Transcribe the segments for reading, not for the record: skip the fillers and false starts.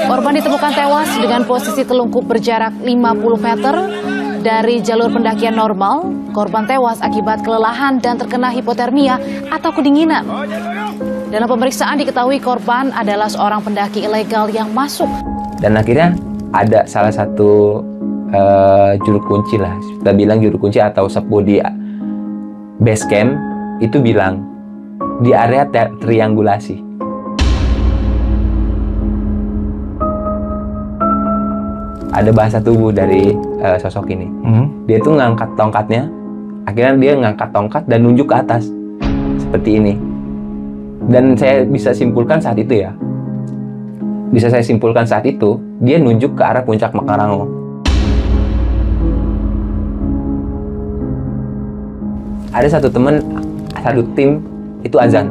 Korban ditemukan tewas dengan posisi telungkup berjarak 50 meter dari jalur pendakian normal. Korban tewas akibat kelelahan dan terkena hipotermia atau kedinginan. Dalam pemeriksaan diketahui korban adalah seorang pendaki ilegal yang masuk. Dan akhirnya ada salah satu juru kunci lah, kita bilang juru kunci atau sepuh di base camp itu bilang di area triangulasi. Ada bahasa tubuh dari sosok ini. Dia tuh ngangkat tongkatnya, akhirnya dia ngangkat tongkat dan nunjuk ke atas seperti ini. Dan saya bisa simpulkan saat itu ya, dia nunjuk ke arah puncak Pangrango. Ada satu teman, satu tim itu azan.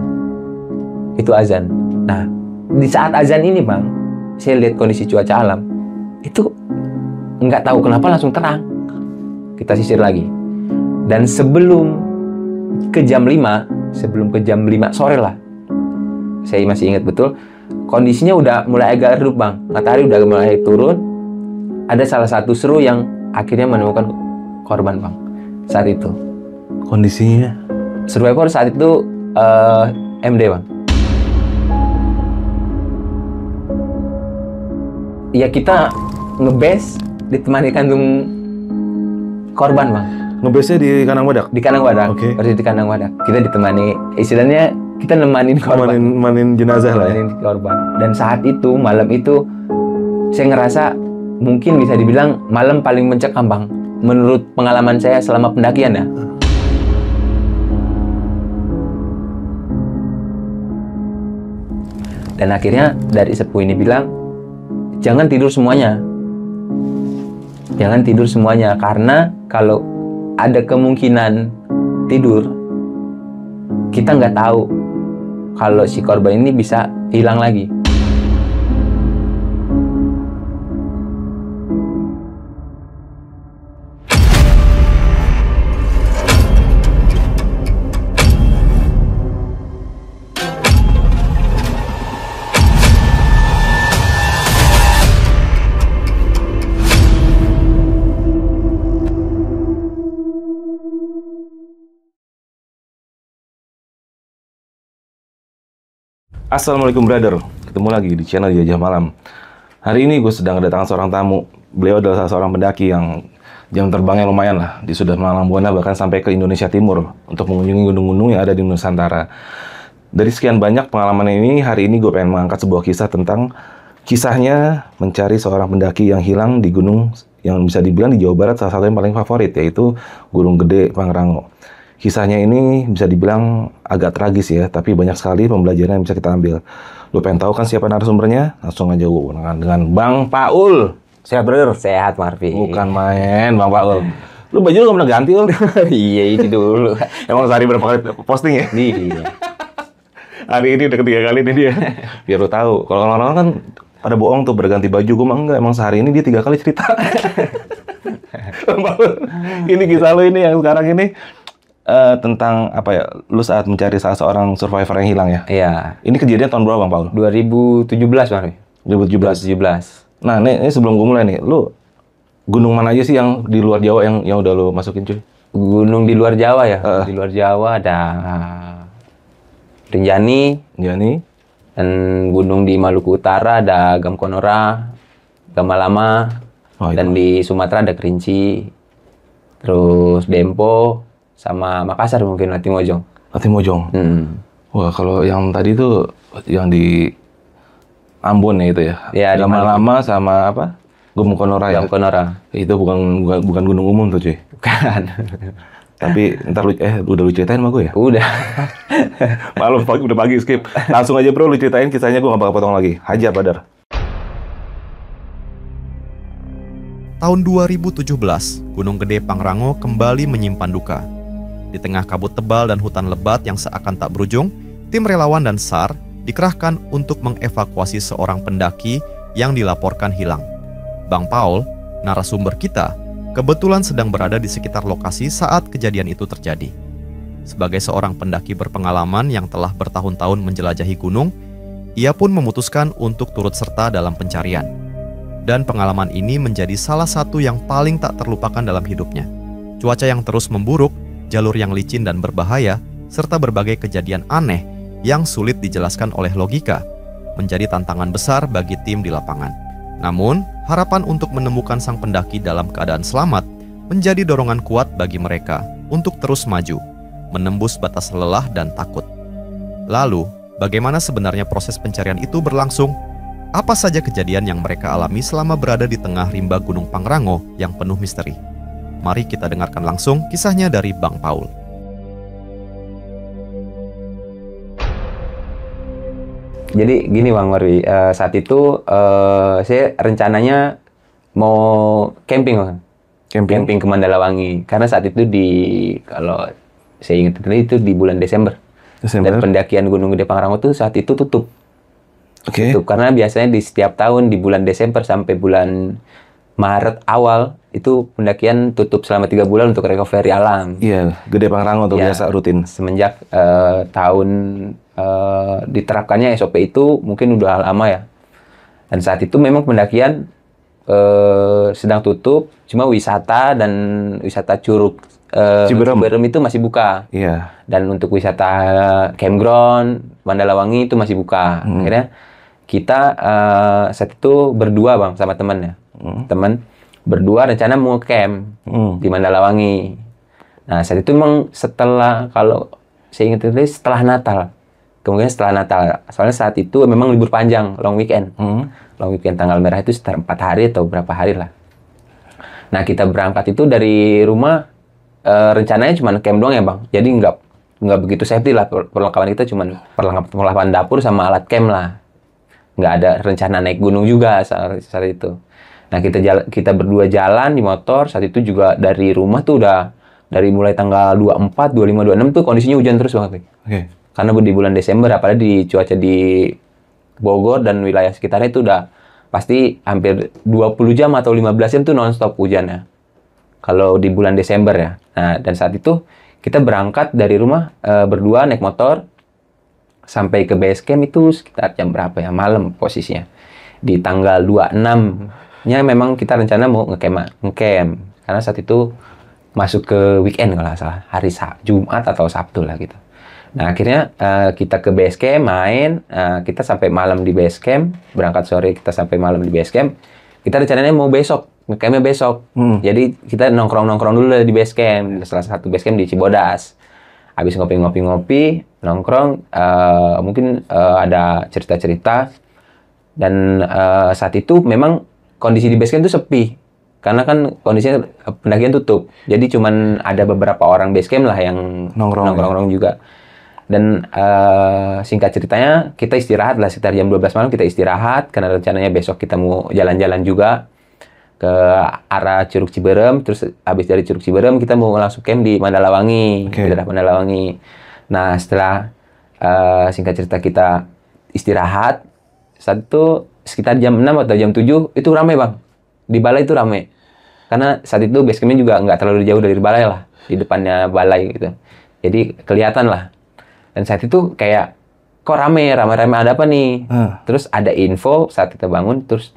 Nah, di saat azan ini bang, saya lihat kondisi cuaca alam itu nggak tahu kenapa langsung terang. Kita sisir lagi. Dan sebelum ke jam 5 sore lah, saya masih ingat betul, kondisinya udah mulai agak redup bang. Matahari udah mulai turun. Ada salah satu seru yang akhirnya menemukan korban bang. Saat itu. Kondisinya? Survivor saat itu MD bang. Ya kita ngebase ditemani kantung korban bang. Ngebase di Kanang Wadak? Di Kanang Wadak. Oke. Persis di Kanang Wadak. Kita ditemani, istilahnya kita nemanin korban. Nemanin jenazah lah ya? Korban. Dan saat itu, malam itu, saya ngerasa mungkin bisa dibilang malam paling mencekam bang. Menurut pengalaman saya selama pendakian ya. Dan akhirnya dari sepuh ini bilang, jangan tidur semuanya. Jangan tidur semuanya, karena kalau ada kemungkinan tidur, kita nggak tahu kalau si korban ini bisa hilang lagi. Assalamualaikum brother, ketemu lagi di channel Jelajah Malam. Hari ini gue sedang kedatangan seorang tamu. Beliau adalah seorang pendaki yang jam terbangnya lumayan lah. Dia sudah melalang buana bahkan sampai ke Indonesia Timur untuk mengunjungi gunung-gunung yang ada di Nusantara. Dari sekian banyak pengalaman ini, hari ini gue pengen mengangkat sebuah kisah tentang kisahnya mencari seorang pendaki yang hilang di gunung yang bisa dibilang di Jawa Barat salah satu yang paling favorit, yaitu Gunung Gede Pangrango. Kisahnya ini bisa dibilang agak tragis ya, tapi banyak sekali pembelajaran yang bisa kita ambil. Lu pengen tahu kan siapa narasumbernya? Langsung aja gue dengan Bang Paul. Sehat brother? Sehat Marfi. Bukan main Bang Paul. Lu baju lu gak pernah ganti lu? Iya itu dulu. Emang sehari berapa kali posting ya? Iya. Hari ini udah ketiga kali nih dia. Biar lu tahu. Kalau orang-orang kan pada bohong tuh berganti baju, gue mah enggak. Emang sehari ini dia 3 kali cerita. Bang Paul, ini kisah lu ini yang sekarang ini. Tentang apa ya, lu saat mencari salah seorang survivor yang hilang ya? Iya. Ini kejadian tahun berapa Bang Paul? 2017 Bang. 2017. 2017. Nah, ini sebelum gue mulai nih, lu gunung mana aja sih yang di luar Jawa yang udah lu masukin cuy? Gunung di luar Jawa ya? Di luar Jawa ada Rinjani, dan gunung di Maluku Utara ada Gamkonora, Gamalama, dan di Sumatera ada Kerinci, terus Dempo, sama Makassar mungkin Latimojong. Wah, kalau yang tadi tuh yang di Ambon ya itu ya. Ya, Lama-lama sama apa? Gamkonora ya. Gamkonora. Itu bukan gunung umum tuh, cuy. Bukan. Tapi ntar udah lu ceritain sama gue ya? Udah. Malam udah pagi skip. Langsung aja bro, lu ceritain kisahnya, gue gak bakal potong lagi. Hajar Badar. Tahun 2017, Gunung Gede Pangrango kembali menyimpan duka. Di tengah kabut tebal dan hutan lebat yang seakan tak berujung, tim relawan dan SAR dikerahkan untuk mengevakuasi seorang pendaki yang dilaporkan hilang. Bang Paul, narasumber kita, kebetulan sedang berada di sekitar lokasi saat kejadian itu terjadi. Sebagai seorang pendaki berpengalaman yang telah bertahun-tahun menjelajahi gunung, ia pun memutuskan untuk turut serta dalam pencarian. Dan pengalaman ini menjadi salah satu yang paling tak terlupakan dalam hidupnya. Cuaca yang terus memburuk, jalur yang licin dan berbahaya, serta berbagai kejadian aneh yang sulit dijelaskan oleh logika, menjadi tantangan besar bagi tim di lapangan. Namun, harapan untuk menemukan sang pendaki dalam keadaan selamat menjadi dorongan kuat bagi mereka untuk terus maju, menembus batas lelah dan takut. Lalu, bagaimana sebenarnya proses pencarian itu berlangsung? Apa saja kejadian yang mereka alami selama berada di tengah rimba Gunung Pangrango yang penuh misteri? Mari kita dengarkan langsung kisahnya dari Bang Paul. Jadi gini Bang Marwi, saat itu saya rencananya mau camping Bang. Camping ke Mandalawangi. Karena saat itu kalau saya ingat itu di bulan Desember. Dan pendakian Gunung Gede Pangrango itu saat itu tutup. Tutup, karena biasanya di setiap tahun di bulan Desember sampai bulan Maret awal itu pendakian tutup selama 3 bulan untuk recovery alam. Iya, Gede Pangrango tuh biasa rutin. Semenjak tahun diterapkannya SOP itu mungkin udah lama ya. Dan saat itu memang pendakian sedang tutup, cuma wisata dan wisata Curug Ciberem itu masih buka. Iya. Dan untuk wisata campground Mandalawangi itu masih buka. Akhirnya kita saat itu berdua Bang sama temannya. Teman berdua rencana mau camp di Mandalawangi. Nah, saat itu memang kalau saya ingat itu setelah Natal. Kemungkinan setelah Natal. Soalnya saat itu memang libur panjang, long weekend. Long weekend tanggal merah itu sekitar 4 hari atau berapa hari lah. Nah, kita berangkat itu dari rumah, rencananya cuma camp doang ya Bang. Jadi nggak begitu safety lah. Perlengkapan kita cuma perlengkapan dapur sama alat camp lah. Nggak ada rencana naik gunung juga saat itu. Nah, kita berdua jalan di motor. Saat itu juga dari rumah tuh udah dari mulai tanggal 24, 25, 26 tuh kondisinya hujan terus banget. Karena di bulan Desember, apalagi di cuaca di Bogor dan wilayah sekitarnya itu udah pasti hampir 20 jam atau 15 jam tuh non-stop hujannya. Kalau di bulan Desember ya. Nah, dan saat itu kita berangkat dari rumah berdua naik motor sampai ke base camp itu sekitar jam berapa ya? Malam posisinya. Di tanggal 26-nya memang kita rencana mau ngecamp. Karena saat itu masuk ke weekend kalau nggak salah. Hari Jumat atau Sabtu lah gitu. Nah, akhirnya kita ke base camp main. Kita sampai malam di base camp. Berangkat sore kita sampai malam di base camp. Kita rencananya mau ngecampnya besok. Jadi kita nongkrong-nongkrong dulu di base camp. Salah satu base camp di Cibodas. Habis ngopi-ngopi, nongkrong, mungkin ada cerita-cerita. Dan saat itu memang kondisi di base camp itu sepi. Karena kan kondisinya pendakian tutup. Jadi cuman ada beberapa orang base camp lah yang nongkrong juga. Dan singkat ceritanya, kita istirahat lah sekitar jam 12 malam kita istirahat. Karena rencananya besok kita mau jalan-jalan juga ke arah Curug Ciberem. Terus habis dari Curug Ciberem kita mau langsung camp di Mandalawangi, daerah Mandalawangi. Nah, setelah singkat cerita kita istirahat, saat itu sekitar jam 6 atau jam 7 itu ramai Bang. Di balai itu ramai. Karena saat itu base campnya juga nggak terlalu jauh dari balai lah. Di depannya balai gitu. Jadi kelihatan lah. Dan saat itu kayak, kok rame ada apa nih? Terus ada info saat kita bangun, terus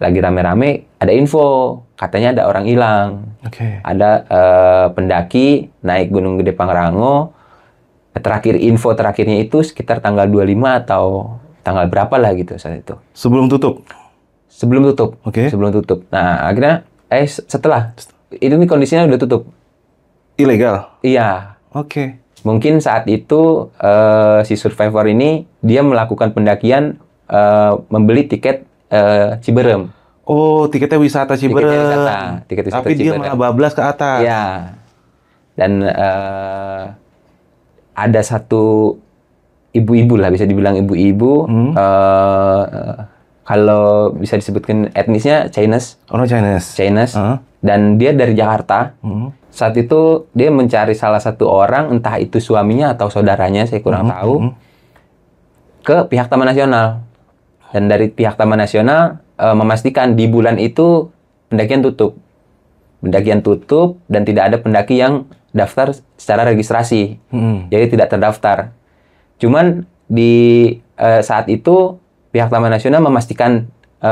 lagi rame-rame, ada info. Katanya ada orang hilang. Ada pendaki naik Gunung Gede Pangrango. Info terakhirnya itu sekitar tanggal 25 atau tanggal berapa lah gitu saat itu. Sebelum tutup? Sebelum tutup. Sebelum tutup. Nah, akhirnya, setelah. Ini kondisinya udah tutup. Ilegal? Iya. Mungkin saat itu si survivor ini dia melakukan pendakian membeli tiket Ciberem. Oh, tiketnya wisata Ciberem. Tiket wisata Tapi Ciberem. dia malah bablas ke atas. Iya. Dan ada satu ibu-ibu lah, bisa dibilang ibu-ibu. Kalau bisa disebutkan etnisnya Chinese. Chinese. Dan dia dari Jakarta. Saat itu dia mencari salah satu orang, entah itu suaminya atau saudaranya, saya kurang tahu, ke pihak Taman Nasional. Dan dari pihak Taman Nasional memastikan di bulan itu pendakian tutup. Pendakian tutup dan tidak ada pendaki yang daftar secara registrasi. Jadi tidak terdaftar. Cuman saat itu pihak Taman Nasional memastikan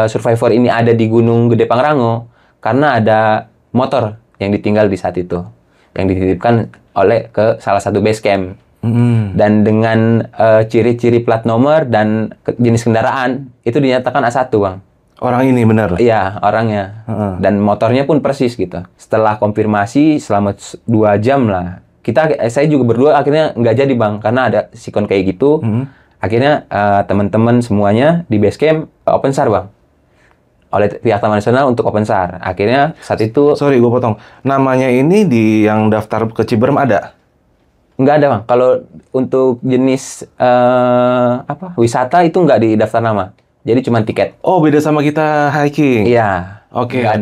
survivor ini ada di Gunung Gede Pangrango karena ada motor yang ditinggal di saat itu, yang dititipkan ke salah satu base camp. Dan dengan ciri-ciri plat nomor dan jenis kendaraan itu dinyatakan A1, Bang. Orang ini benar? Iya, orangnya. Dan motornya pun persis gitu. Setelah konfirmasi selama 2 jam lah, saya juga berdua akhirnya nggak jadi, Bang, karena ada sikon kayak gitu. Akhirnya teman-teman semuanya di base camp open SAR, Bang, oleh pihak Taman Nasional untuk open SAR. Akhirnya saat itu... Sorry, gue potong. Namanya ini di yang daftar ke Ciberem ada? Nggak ada, Bang. Kalau untuk jenis wisata itu nggak di daftar nama. Jadi cuma tiket. Oh, beda sama kita hiking? Iya. Oke. Nggak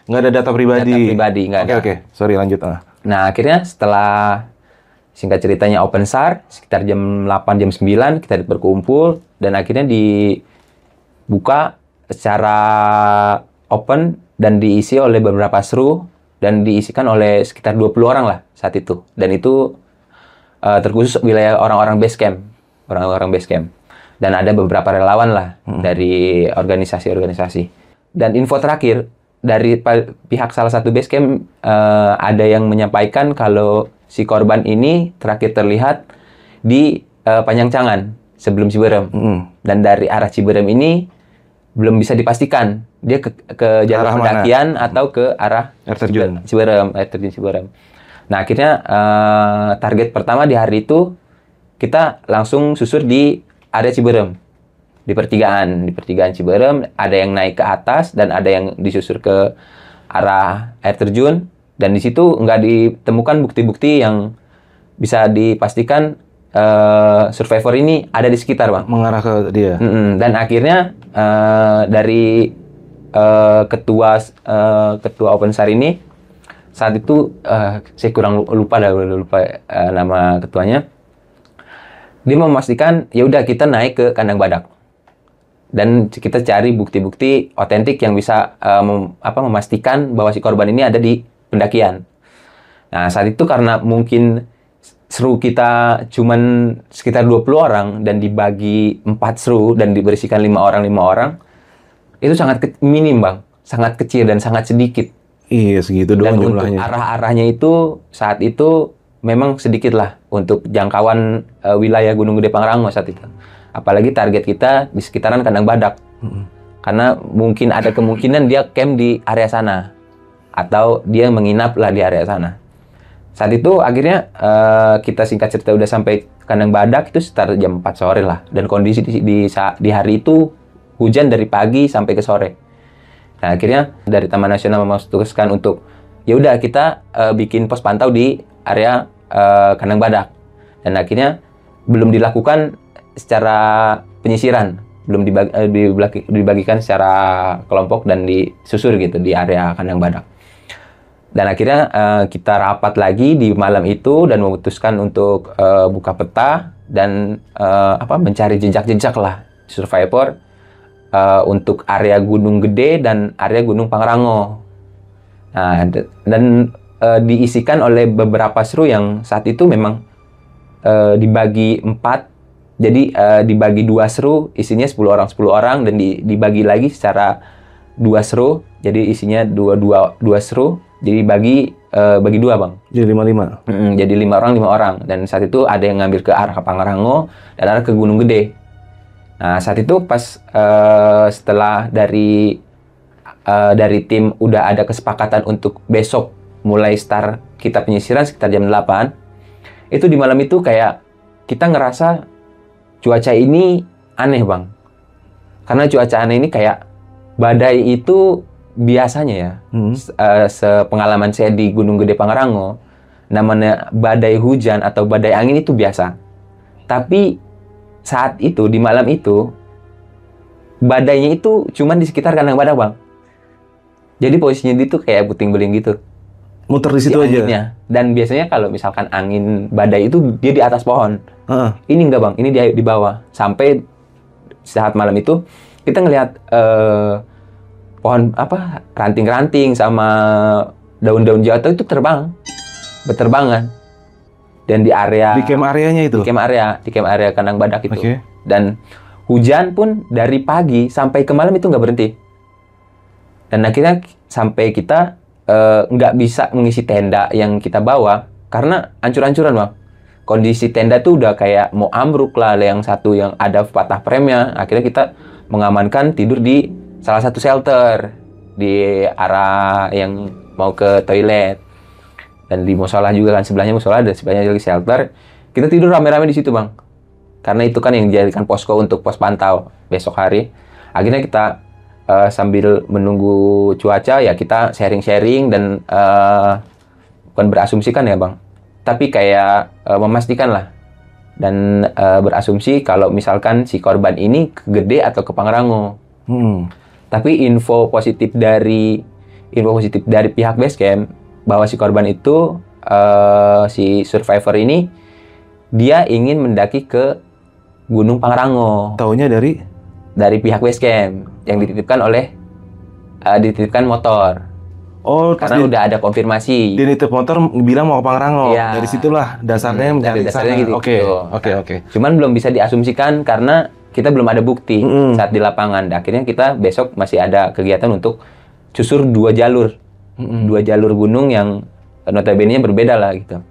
ada data pribadi? Data pribadi, nggak ada. Oke. Sorry, lanjut. Nah, akhirnya setelah singkat ceritanya open SAR, sekitar jam 8, jam 9, kita berkumpul, dan akhirnya dibuka secara open dan diisi oleh beberapa seru, dan diisikan oleh sekitar 20 orang lah saat itu. Dan itu terkhusus wilayah orang-orang base camp. Orang-orang base camp. Dan ada beberapa relawan lah dari organisasi-organisasi. Dan info terakhir, dari pihak salah satu base camp, ada yang menyampaikan kalau si korban ini terakhir terlihat di Panjangcangan sebelum Ciberem. Dan dari arah Ciberem ini belum bisa dipastikan dia ke jalur pendakian atau ke arah air terjun Ciberem. Nah, akhirnya target pertama di hari itu kita langsung susur di area Ciberem. Di pertigaan Ciberem, ada yang naik ke atas dan ada yang disusur ke arah air terjun, dan di situ nggak ditemukan bukti-bukti yang bisa dipastikan survivor ini ada di sekitar, Bang. Mengarah ke dia. Dan akhirnya dari ketua Open SAR ini saat itu saya lupa nama ketuanya. Dia memastikan ya udah kita naik ke Kandang Badak dan kita cari bukti-bukti otentik yang bisa memastikan bahwa si korban ini ada di pendakian. Nah, saat itu karena mungkin seru kita cuman sekitar 20 orang dan dibagi 4 seru dan diberisikan 5 orang, itu sangat minim, Bang. Sangat kecil dan sangat sedikit. Iya, segitu doang jumlahnya. Dan untuk arah-arahnya itu saat itu memang sedikit lah untuk jangkauan wilayah Gunung Gede Pangrango saat itu. Apalagi target kita di sekitaran Kandang Badak. Karena mungkin ada kemungkinan dia camp di area sana. Atau dia menginap lah di area sana. Saat itu akhirnya kita singkat cerita udah sampai Kandang Badak itu sekitar jam 4 sore lah. Dan kondisi di hari itu hujan dari pagi sampai ke sore. Nah, akhirnya dari Taman Nasional memutuskan untuk ya udah kita bikin pos pantau di area Kandang Badak. Dan akhirnya belum dilakukan secara penyisiran, belum dibagikan secara kelompok dan disusur gitu di area Kandang Badak. Dan akhirnya kita rapat lagi di malam itu dan memutuskan untuk buka peta dan mencari jejak-jejak lah survivor untuk area Gunung Gede dan area Gunung Pangrango. Nah, dan diisikan oleh beberapa seru yang saat itu memang dibagi 4. Jadi dibagi 2 seru, isinya 10 orang dan dibagi lagi secara 2 seru. Jadi isinya 2 seru. Jadi bagi 2, Bang. Jadi 5-5. Jadi 5 orang. Dan saat itu ada yang ngambil ke arah Pangrango dan arah ke Gunung Gede. Nah, saat itu pas setelah dari tim udah ada kesepakatan untuk besok mulai start kita penyisiran sekitar jam 8. Itu di malam itu kayak kita ngerasa cuaca ini aneh, Bang. Karena cuaca aneh ini kayak badai itu biasanya ya, sepengalaman saya di Gunung Gede Pangrango, namanya badai hujan atau badai angin itu biasa. Tapi saat itu, di malam itu, badainya itu cuma di sekitar Kandang Badak, Bang. Jadi posisinya itu kayak puting beliung gitu. Muter di situ aja. Dan biasanya kalau misalkan angin badai itu dia di atas pohon. Ini enggak, Bang. Ini di bawah. Sampai saat malam itu kita ngelihat pohon ranting-ranting sama daun-daun jatuh itu berterbangan. dan di area Di camp areanya itu. di camp area kandang badak itu. Oke. Dan hujan pun dari pagi sampai ke malam itu nggak berhenti. Dan akhirnya sampai kita nggak bisa mengisi tenda yang kita bawa karena ancur-ancuran bang. Kondisi tenda tuh udah kayak mau ambruk lah, yang satu yang ada patah premnya. Akhirnya kita mengamankan tidur di salah satu shelter di arah yang mau ke toilet. Dan di musola juga kan, sebelahnya musola dan sebelahnya lagi shelter. Kita tidur rame-rame di situ bang. Karena itu kan yang dijadikan posko untuk pos pantau besok hari. Akhirnya kita sambil menunggu cuaca ya kita sharing-sharing dan bukan berasumsikan ya bang. Tapi kayak memastikan lah dan berasumsi kalau misalkan si korban ini ke Gede atau ke Pangrango. Tapi info positif dari pihak Basecamp bahwa si korban itu si survivor ini dia ingin mendaki ke Gunung Pangrango. Taunya Dari pihak Basecamp yang dititipkan motor. Oh, Karena udah ada konfirmasi. dia nitip motor bilang mau ke Pangrango. Iya. Dari situlah dasarnya mencari dasarnya sana. gitu. Oke. Cuman belum bisa diasumsikan karena kita belum ada bukti saat di lapangan. Dan akhirnya kita besok masih ada kegiatan untuk susur 2 jalur. 2 jalur gunung yang notabene-nya berbeda lah gitu.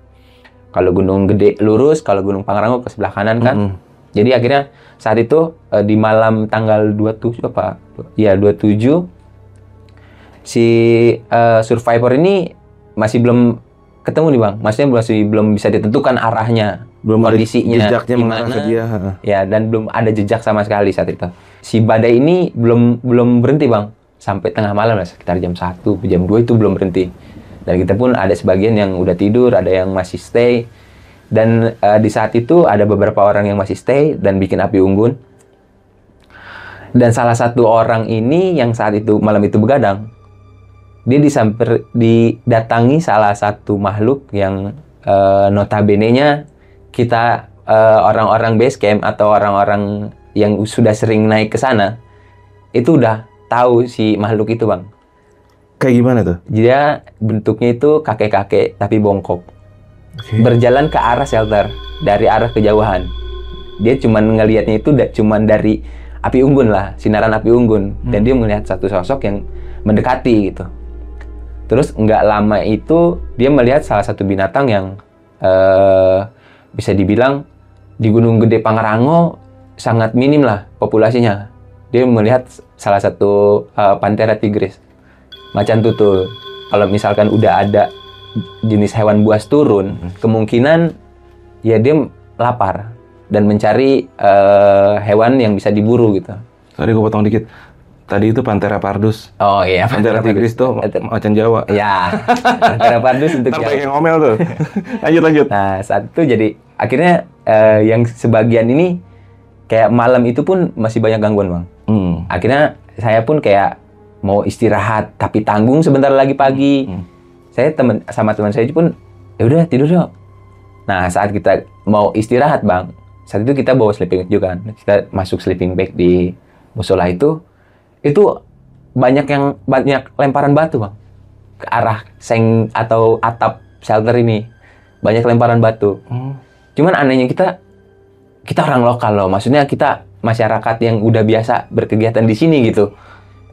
Kalau Gunung Gede lurus, kalau Gunung Pangrango ke sebelah kanan kan. Jadi akhirnya saat itu di malam tanggal 27 apa? Ya 27 si survivor ini masih belum ketemu nih bang, masih belum bisa ditentukan arahnya, Belum ada kondisinya jejaknya mengarah ke dia. ya, dan belum ada jejak sama sekali saat itu. Si badai ini belum berhenti bang, sampai tengah malam lah, sekitar jam 1, jam 2 itu belum berhenti. Dan kita pun ada sebagian yang udah tidur, ada yang masih stay, dan di saat itu ada beberapa orang yang masih stay dan bikin api unggun. Dan salah satu orang ini yang saat itu malam itu begadang, dia didatangi salah satu makhluk yang notabene-nya kita orang-orang Basecamp atau orang-orang yang sudah sering naik ke sana itu udah tahu si makhluk itu bang. Kayak gimana tuh? Dia bentuknya itu kakek-kakek tapi bongkok. Berjalan ke arah shelter dari arah kejauhan. Dia cuman ngelihatnya itu cuman dari api unggun lah, sinaran api unggun. Dan dia melihat satu sosok yang mendekati gitu. Terus nggak lama itu dia melihat salah satu binatang yang bisa dibilang di Gunung Gede Pangrango sangat minim lah populasinya. Dia melihat salah satu Panthera tigris, macan tutul. Kalau misalkan udah ada jenis hewan buas turun, kemungkinan ya dia lapar dan mencari hewan yang bisa diburu gitu. Tadi gue potong dikit. Tadi itu Panthera pardus. Oh iya, Panthera tigris tuh macan Jawa. Ya, Panthera pardus untuk Sampai yang ngomel tuh. Lanjut. Nah, saat itu jadi akhirnya yang sebagian ini kayak malam itu pun masih banyak gangguan, Bang. Akhirnya saya pun kayak mau istirahat, tapi tanggung sebentar lagi pagi. Saya sama teman saya pun, ya udah tidur yuk. Nah, saat kita mau istirahat, Bang, saat itu kita bawa sleeping bag juga kan. Kita masuk sleeping bag di musola itu banyak lemparan batu bang ke arah seng atau atap shelter ini, banyak lemparan batu. Cuman anehnya kita orang lokal loh, maksudnya kita masyarakat yang udah biasa berkegiatan di sini gitu,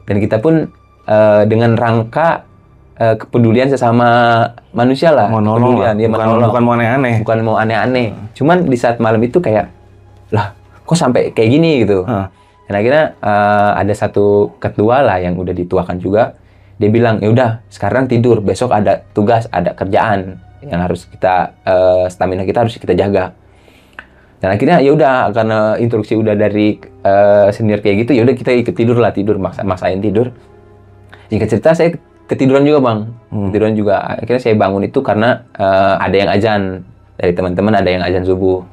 dan kita pun dengan rangka kepedulian sesama manusia lah, kepedulian, ya, bukan mau aneh-aneh. Bukan mau aneh-aneh. Cuman di saat malam itu kayak, lah kok sampai kayak gini gitu. Dan akhirnya ada satu ketua lah yang udah dituakan juga. Dia bilang, ya udah sekarang tidur, besok ada tugas, ada kerjaan yang harus kita stamina kita harus kita jaga. Dan akhirnya ya udah, karena instruksi udah dari senior kayak gitu, ya udah kita ikut tidur, maksain tidur. Singkat cerita saya ketiduran juga bang, ketiduran juga. Akhirnya saya bangun itu karena ada yang azan dari teman-teman, ada yang azan subuh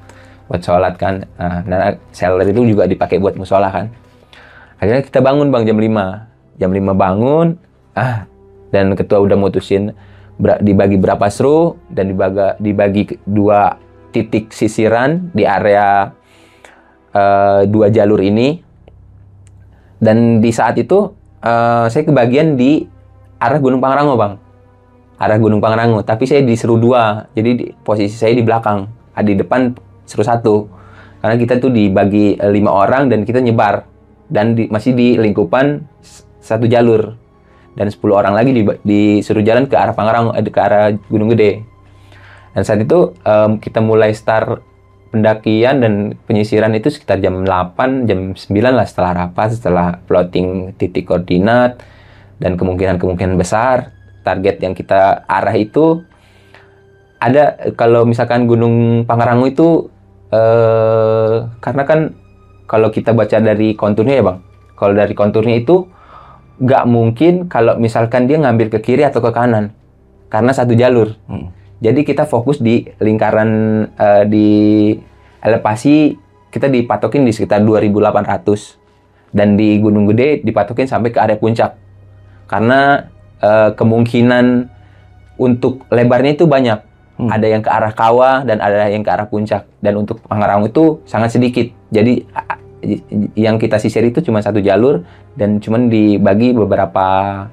buat sholat kan. Nah, shelter itu juga dipakai buat musola kan. Akhirnya kita bangun bang jam 5 bangun. Dan ketua udah mutusin dibagi berapa seru dan dibagi 2 titik sisiran di area 2 jalur ini. Dan di saat itu saya kebagian di arah Gunung Pangrango bang. arah Gunung Pangrango, tapi saya di Seru 2. Jadi posisi saya di belakang, di depan Seru 1. Karena kita tuh dibagi 5 orang dan kita nyebar. Dan masih di lingkupan satu jalur. Dan 10 orang lagi disuruh jalan ke arah Pangrango, ke arah Gunung Gede. Dan saat itu kita mulai start pendakian dan penyisiran itu sekitar jam 8, jam 9 lah, setelah rapat, setelah plotting titik koordinat dan kemungkinan besar target yang kita arah itu ada. Kalau misalkan Gunung Pangrango itu karena kan kalau kita baca dari konturnya ya Bang, kalau dari konturnya itu nggak mungkin kalau misalkan dia ngambil ke kiri atau ke kanan karena satu jalur. Jadi kita fokus di lingkaran di elevasi kita dipatokin di sekitar 2.800 dan di Gunung Gede dipatokin sampai ke area puncak karena kemungkinan untuk lebarnya itu banyak. Ada yang ke arah kawah dan ada yang ke arah puncak, dan untuk Pangrango itu sangat sedikit. Jadi yang kita sisir itu cuma satu jalur dan cuma dibagi beberapa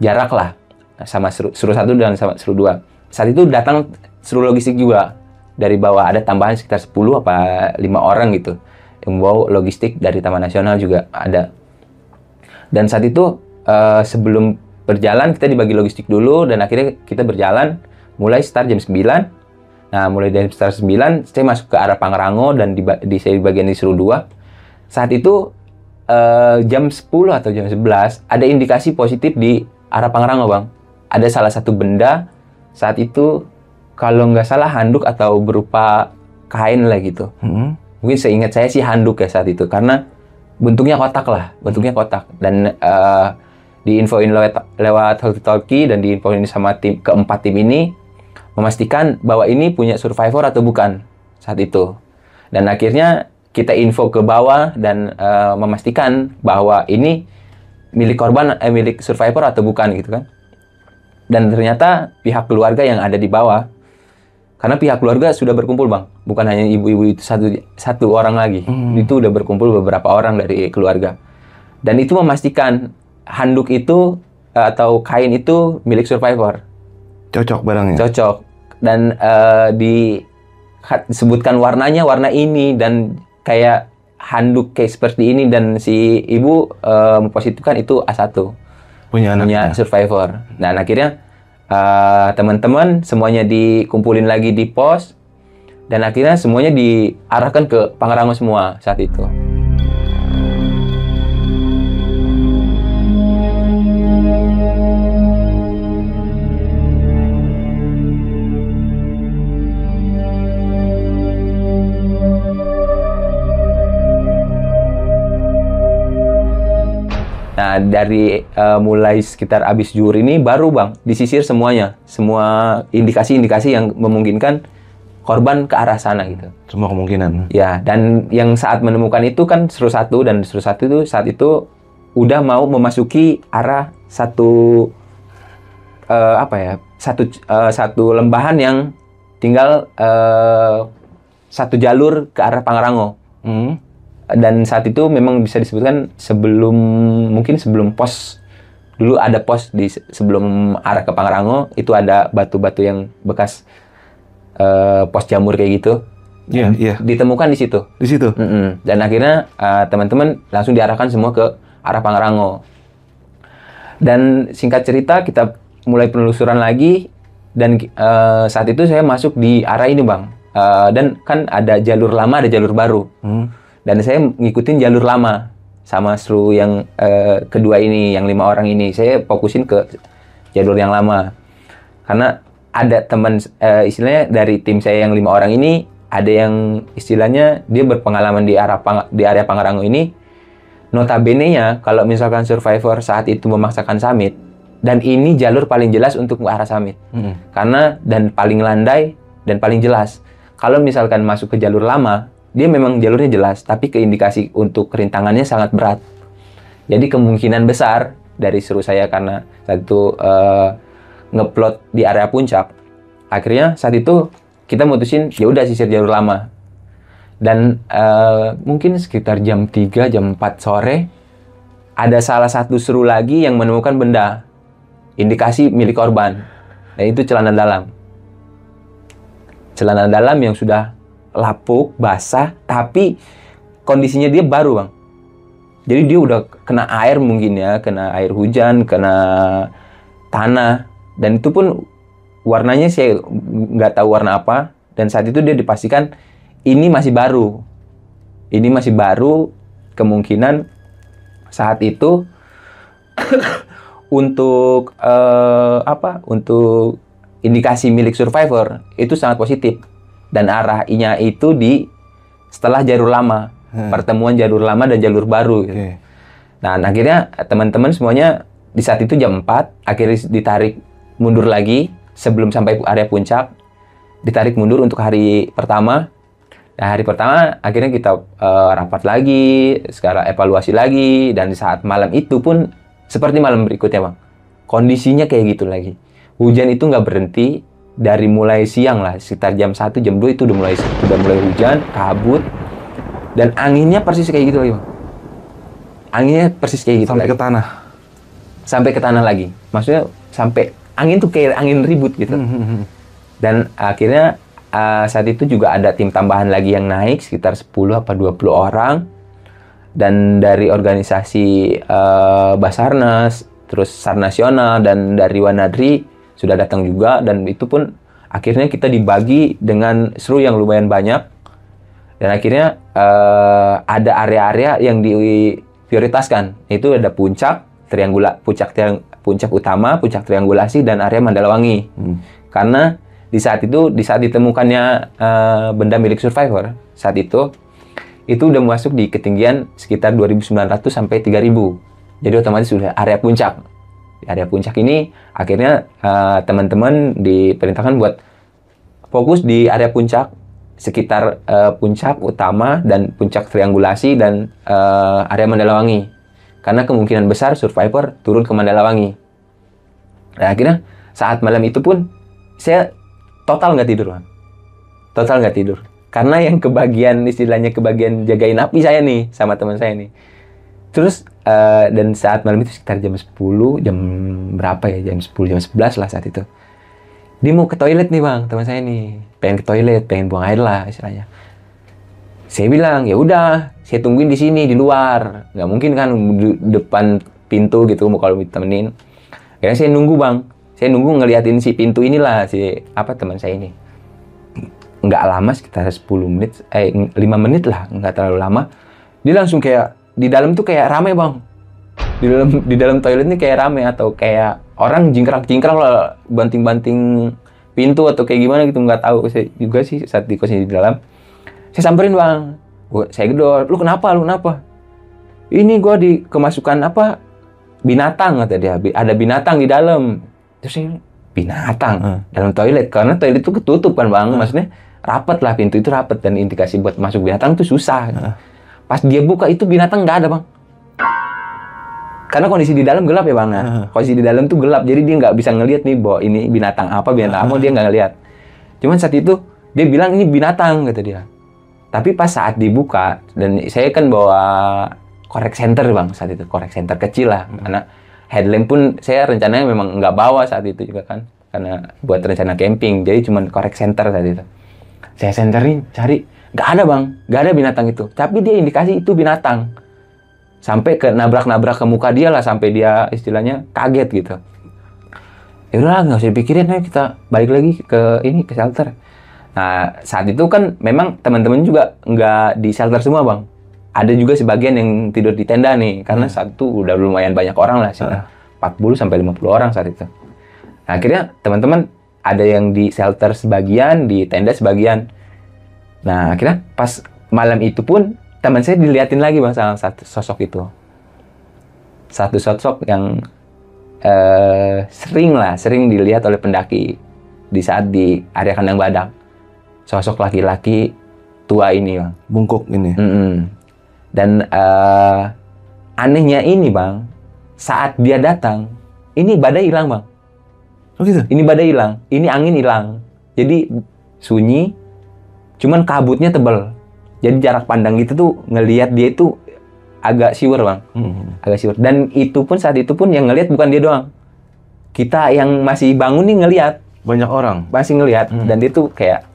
jarak lah sama Seru 1 dan sama Seru 2. Saat itu datang Seru logistik juga dari bawah, ada tambahan sekitar 10 apa 5 orang gitu yang bawa logistik dari Taman Nasional juga ada. Dan saat itu sebelum berjalan kita dibagi logistik dulu dan akhirnya kita berjalan mulai start jam 9. Nah, mulai dari start 9 saya masuk ke arah Pangrango dan saya di bagian di Seru 2. Saat itu jam 10 atau jam 11 ada indikasi positif di arah Pangrango, Bang. Ada salah satu benda saat itu kalau nggak salah handuk atau berupa kain lah gitu. Mungkin seingat saya sih handuk ya saat itu karena bentuknya kotak lah, bentuknya kotak. Dan diinfoin lewat talkie dan diinfoin sama keempat tim ini memastikan bahwa ini punya survivor atau bukan saat itu. Dan akhirnya kita info ke bawah dan memastikan bahwa ini milik korban, milik survivor atau bukan gitu kan. Dan ternyata pihak keluarga yang ada di bawah, karena pihak keluarga sudah berkumpul Bang, bukan hanya ibu-ibu itu satu orang lagi, itu udah berkumpul beberapa orang dari keluarga. Dan itu memastikan handuk itu atau kain itu milik survivor. Cocok barangnya? Cocok. Dan disebutkan warnanya warna ini dan kayak handuk kayak seperti ini dan si ibu mempositifkan itu A1. Punya survivor. Dan akhirnya teman-teman semuanya dikumpulin lagi di pos dan akhirnya semuanya diarahkan ke Pangrango semua saat itu. Nah, dari mulai sekitar abis zuhur ini baru Bang disisir semuanya, semua indikasi-indikasi yang memungkinkan korban ke arah sana gitu. Semua kemungkinan. Ya, dan yang saat menemukan itu kan Seru 1 dan Seru 1 itu saat itu udah mau memasuki arah satu satu lembahan yang tinggal satu jalur ke arah Pangrango. Dan saat itu memang bisa disebutkan mungkin sebelum pos, dulu ada pos di sebelum arah ke Pangrango, itu ada batu-batu yang bekas pos jamur kayak gitu. Iya. Ditemukan di situ. Di situ? Dan akhirnya teman-teman langsung diarahkan semua ke arah Pangrango. Dan singkat cerita kita mulai penelusuran lagi, dan saat itu saya masuk di arah ini Bang. Dan kan ada jalur lama, ada jalur baru. Dan saya ngikutin jalur lama sama Seru yang kedua ini, yang 5 orang ini. Saya fokusin ke jalur yang lama. Karena ada teman, istilahnya dari tim saya yang 5 orang ini, ada yang istilahnya dia berpengalaman di area Pangrango ini. Notabene-nya, kalau misalkan survivor saat itu memaksakan summit, dan ini jalur paling jelas untuk ke arah summit. Karena, dan paling landai, dan paling jelas. Kalau misalkan masuk ke jalur lama, dia memang jalurnya jelas, tapi keindikasi untuk kerintangannya sangat berat. Jadi kemungkinan besar dari Seru saya karena saat itu ngeplot di area puncak. Akhirnya saat itu kita mutusin ya udah sisir jalur lama. Dan mungkin sekitar jam 3, jam 4 sore ada salah satu Seru lagi yang menemukan benda indikasi milik korban. Nah, itu celana dalam. Celana dalam yang sudah lapuk, basah, tapi kondisinya dia baru, Bang. Jadi dia udah kena air mungkin ya, kena air hujan, kena tanah. Dan itu pun warnanya saya nggak tahu warna apa. Dan saat itu dia dipastikan ini masih baru. Ini masih baru, kemungkinan saat itu untuk untuk indikasi milik survivor itu sangat positif. Dan arahnya itu di setelah jalur lama, pertemuan jalur lama dan jalur baru. Gitu. Okay. Nah, akhirnya teman-teman semuanya di saat itu jam 4, akhirnya ditarik mundur lagi sebelum sampai area puncak, ditarik mundur untuk hari pertama. Nah, hari pertama akhirnya kita rapat lagi, sekarang evaluasi lagi, dan di saat malam itu pun seperti malam berikutnya, Bang. Kondisinya kayak gitu lagi. Hujan itu nggak berhenti. Dari mulai siang lah, sekitar jam 1, jam 2 itu udah mulai hujan, kabut, dan anginnya persis kayak gitu lagi, Bang. Anginnya persis kayak gitu Sampai lagi. ke tanah? Sampai ke tanah lagi. Maksudnya sampai angin tuh kayak angin ribut gitu. Dan akhirnya saat itu juga ada tim tambahan lagi yang naik, sekitar 10 apa 20 orang. Dan dari organisasi Basarnas, terus SAR Nasional, dan dari Wanadri sudah datang juga, dan itu pun akhirnya kita dibagi dengan seru yang lumayan banyak, dan akhirnya ada area-area yang diprioritaskan. Itu ada puncak utama, puncak triangulasi, dan area Mandalawangi. Karena di saat ditemukannya benda milik survivor saat itu udah masuk di ketinggian sekitar 2.900 sampai 3.000. Jadi otomatis sudah area puncak. Di area puncak ini akhirnya teman-teman diperintahkan buat fokus di area puncak, sekitar puncak utama dan puncak triangulasi dan area Mandalawangi. Karena kemungkinan besar survivor turun ke Mandalawangi. Nah, akhirnya saat malam itu pun saya total nggak tidur, Bang. Total nggak tidur. Karena yang kebagian jagain api saya nih sama teman saya nih. Terus dan saat malam itu sekitar jam 10, jam berapa ya? Jam 10, jam 11 lah saat itu. Dia mau ke toilet nih, Bang, teman saya nih. Pengen ke toilet, pengen buang air lah istilahnya. Saya bilang, ya udah, saya tungguin di sini di luar. Nggak mungkin kan di depan pintu gitu kalau ditemenin. Akhirnya saya nunggu, Bang. Saya nunggu ngeliatin si pintu inilah teman saya ini. Nggak lama, sekitar 10 menit, 5 menit lah, nggak terlalu lama. Dia langsung kayak di dalam tuh kayak rame, Bang. Di dalam toilet ini kayak rame, atau kayak orang jingkrak-jingkrak lah, banting-banting pintu atau kayak gimana gitu, nggak tahu saya juga sih saat di kosnya di dalam. Saya samperin, Bang. Saya gedor, lu kenapa? Ini gua kemasukan binatang, kata dia. Ada binatang di dalam. Terus saya, binatang dalam toilet, karena toilet itu ketutup kan, Bang. Maksudnya rapat lah, pintu itu rapat, dan indikasi buat masuk binatang itu susah. Pas dia buka itu binatang nggak ada, Bang. Karena kondisi di dalam gelap ya, Bang. Kondisi di dalam tuh gelap, jadi dia nggak bisa ngelihat nih bahwa ini binatang apa, dia nggak ngelihat. Cuman saat itu dia bilang ini binatang, kata dia. Tapi pas saat dibuka, dan saya kan bawa korek center, Bang, saat itu korek center kecil lah, karena headlamp pun saya rencananya memang nggak bawa saat itu juga kan, karena buat rencana camping, jadi cuma korek center saat itu. Saya senterin, cari, nggak ada, Bang, nggak ada binatang itu. Tapi dia indikasi itu binatang. Sampai ke nabrak-nabrak ke muka dia lah, sampai dia istilahnya kaget gitu. Ya udah, nggak usah dipikirin, ayo kita balik lagi ke shelter. Nah, saat itu kan memang teman-teman juga nggak di shelter semua, Bang. Ada juga sebagian yang tidur di tenda nih, karena saat itu udah lumayan banyak orang lah, 40 sampai 50 orang saat itu. Nah, akhirnya teman-teman ada yang di shelter sebagian, di tenda sebagian. Nah, akhirnya pas malam itu pun teman saya diliatin lagi, Bang, sama satu sosok itu. Satu sosok yang sering dilihat oleh pendaki di saat di area kandang badak. Sosok laki-laki tua ini, Bang. Bungkuk ini. Dan anehnya ini, Bang, saat dia datang, ini badai hilang, Bang. Oh gitu? Ini badai hilang, ini angin hilang. Jadi sunyi, cuman kabutnya tebal. Jadi jarak pandang itu tuh ngelihat dia itu agak siwer, Bang. Agak siwer. Dan itu pun saat itu pun yang ngelihat bukan dia doang. Kita yang masih bangun nih ngelihat. Banyak orang. Masih ngelihat dan dia tuh kayak